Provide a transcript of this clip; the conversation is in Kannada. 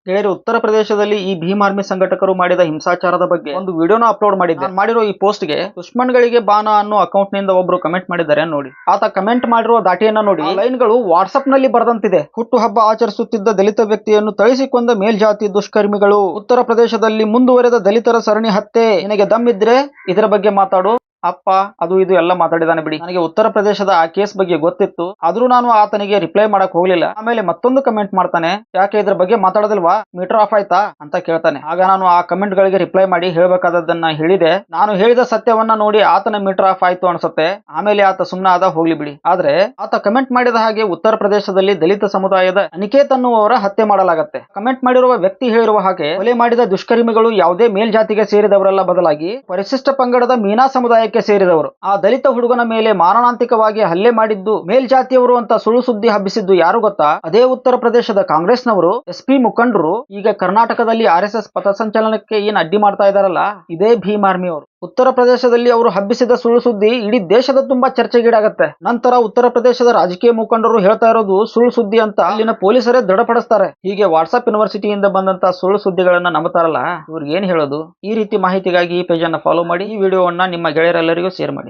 ಗೆಳೆಯರು, ಉತ್ತರ ಪ್ರದೇಶದಲ್ಲಿ ಈ ಭೀಮ್ ಆರ್ಮಿ ಸಂಘಟಕರು ಮಾಡಿದ ಹಿಂಸಾಚಾರದ ಬಗ್ಗೆ ಒಂದು ವಿಡಿಯೋನ ಅಪ್ಲೋಡ್ ಮಾಡಿದ್ದೆ. ನಾನು ಮಾಡಿರೋ ಈ ಪೋಸ್ಟ್ ಗೆ ದುಶ್ಮನ್ಗಳಿಗೆ ಬಾನ ಅನ್ನೋ ಅಕೌಂಟ್ ನಿಂದ ಒಬ್ರು ಕಮೆಂಟ್ ಮಾಡಿದ್ದಾರೆ ನೋಡಿ. ಆತ ಕಮೆಂಟ್ ಮಾಡಿರೋ ದಾಟಿಯನ್ನ ನೋಡಿ. ಲೈನ್ ಗಳು ವಾಟ್ಸ್ಆಪ್ ನಲ್ಲಿ ಬರೆದಂತಿದೆ. ಹುಟ್ಟು ಹಬ್ಬ ಆಚರಿಸುತ್ತಿದ್ದ ದಲಿತ ವ್ಯಕ್ತಿಯನ್ನು ಥಳಿಸಿಕೊಂಡ ಮೇಲ್ಜಾತಿ ದುಷ್ಕರ್ಮಿಗಳು. ಉತ್ತರ ಪ್ರದೇಶದಲ್ಲಿ ಮುಂದುವರೆದ ದಲಿತರ ಸರಣಿ ಹತ್ಯೆ. ನಿನಗೆ ದಮ್ಮಿದ್ರೆ ಇದರ ಬಗ್ಗೆ ಮಾತಾಡು. ಅಪ್ಪ ಅದು ಇದು ಎಲ್ಲ ಮಾತಾಡಿದಾನೆ ಬಿಡಿ. ನನಗೆ ಉತ್ತರ ಪ್ರದೇಶದ ಆ ಕೇಸ್ ಬಗ್ಗೆ ಗೊತ್ತಿತ್ತು, ಆದ್ರೂ ನಾನು ಆತನಿಗೆ ರಿಪ್ಲೈ ಮಾಡಕ್ ಹೋಗ್ಲಿಲ್ಲ. ಆಮೇಲೆ ಮತ್ತೊಂದು ಕಮೆಂಟ್ ಮಾಡ್ತಾನೆ, ಯಾಕೆ ಇದ್ರ ಬಗ್ಗೆ ಮಾತಾಡೋದಿಲ್ವಾ, ಮೀಟರ್ ಆಫ್ ಆಯ್ತಾ ಅಂತ ಕೇಳ್ತಾನೆ. ಆಗ ನಾನು ಆ ಕಮೆಂಟ್ ಗಳಿಗೆ ರಿಪ್ಲೈ ಮಾಡಿ ಹೇಳ್ಬೇಕಾದದ್ದನ್ನ ಹೇಳಿದೆ. ನಾನು ಹೇಳಿದ ಸತ್ಯವನ್ನ ನೋಡಿ ಆತನ ಮೀಟರ್ ಆಫ್ ಆಯ್ತು ಅನ್ಸುತ್ತೆ. ಆಮೇಲೆ ಆತ ಸುಮ್ನ ಆದ, ಹೋಗ್ಲಿ ಬಿಡಿ. ಆದ್ರೆ ಆತ ಕಮೆಂಟ್ ಮಾಡಿದ ಹಾಗೆ ಉತ್ತರ ಪ್ರದೇಶದಲ್ಲಿ ದಲಿತ ಸಮುದಾಯದ ಅನಿಕೇತ್ ಅನ್ನುವವರ ಹತ್ಯೆ ಮಾಡಲಾಗತ್ತೆ. ಕಮೆಂಟ್ ಮಾಡಿರುವ ವ್ಯಕ್ತಿ ಹೇಳಿರುವ ಹಾಗೆ ಕೊಲೆ ಮಾಡಿದ ದುಷ್ಕರ್ಮಿಗಳು ಯಾವುದೇ ಮೇಲ್ಜಾತಿಗೆ ಸೇರಿದವರಲ್ಲ, ಬದಲಾಗಿ ಪರಿಶಿಷ್ಟ ಪಂಗಡದ ಮೀನಾ ಸಮುದಾಯಕ್ಕೆ ಸೇರಿದವರು. ಆ ದಲಿತ ಹುಡುಗನ ಮೇಲೆ ಮಾರಣಾಂತಿಕವಾಗಿ ಹಲ್ಲೆ ಮಾಡಿದ್ದು ಮೇಲ್ಜಾತಿಯವರು ಅಂತ ಸುಳ್ಳು ಸುದ್ದಿ ಹಬ್ಬಿಸಿದ್ದು ಯಾರು ಗೊತ್ತಾ? ಅದೇ ಉತ್ತರ ಪ್ರದೇಶದ ಕಾಂಗ್ರೆಸ್ನವರು, SP ಮುಖಂಡರು. ಈಗ ಕರ್ನಾಟಕದಲ್ಲಿ RSS ಪಥಸಂಚಲನಕ್ಕೆ ಏನ್ ಅಡ್ಡಿ ಮಾಡ್ತಾ ಇದಾರಲ್ಲ, ಇದೇ ಭೀಮ್ ಆರ್ಮಿ ಅವರು. ಉತ್ತರ ಪ್ರದೇಶದಲ್ಲಿ ಅವರು ಹಬ್ಬಿಸಿದ ಸುಳ್ಳು ಸುದ್ದಿ ಇಡೀ ದೇಶದ ತುಂಬಾ ಚರ್ಚೆಗೀಡಾಗತ್ತೆ. ನಂತರ ಉತ್ತರ ಪ್ರದೇಶದ ರಾಜಕೀಯ ಮುಖಂಡರು ಹೇಳ್ತಾ ಇರೋದು ಸುಳ್ಳು ಸುದ್ದಿ ಅಂತ ಅಲ್ಲಿನ ಪೊಲೀಸರೇ ದೃಢಪಡಿಸ್ತಾರೆ. ಹೀಗೆ ವಾಟ್ಸ್ಆಪ್ ಯೂನಿವರ್ಸಿಟಿಯಿಂದ ಬಂದಂತ ಸುಳ್ಳು ಸುದ್ದಿಗಳನ್ನ ನಂಬುತ್ತಾರಲ್ಲ, ಇವ್ರಿಗೆ ಏನ್ ಹೇಳೋದು? ಈ ರೀತಿ ಮಾಹಿತಿಗಾಗಿ ಈ ಪೇಜ್ ಅನ್ನ ಫಾಲೋ ಮಾಡಿ, ಈ ವಿಡಿಯೋವನ್ನ ನಿಮ್ಮ ಗೆಳೆಯರೆಲ್ಲರಿಗೂ ಶೇರ್ ಮಾಡಿ.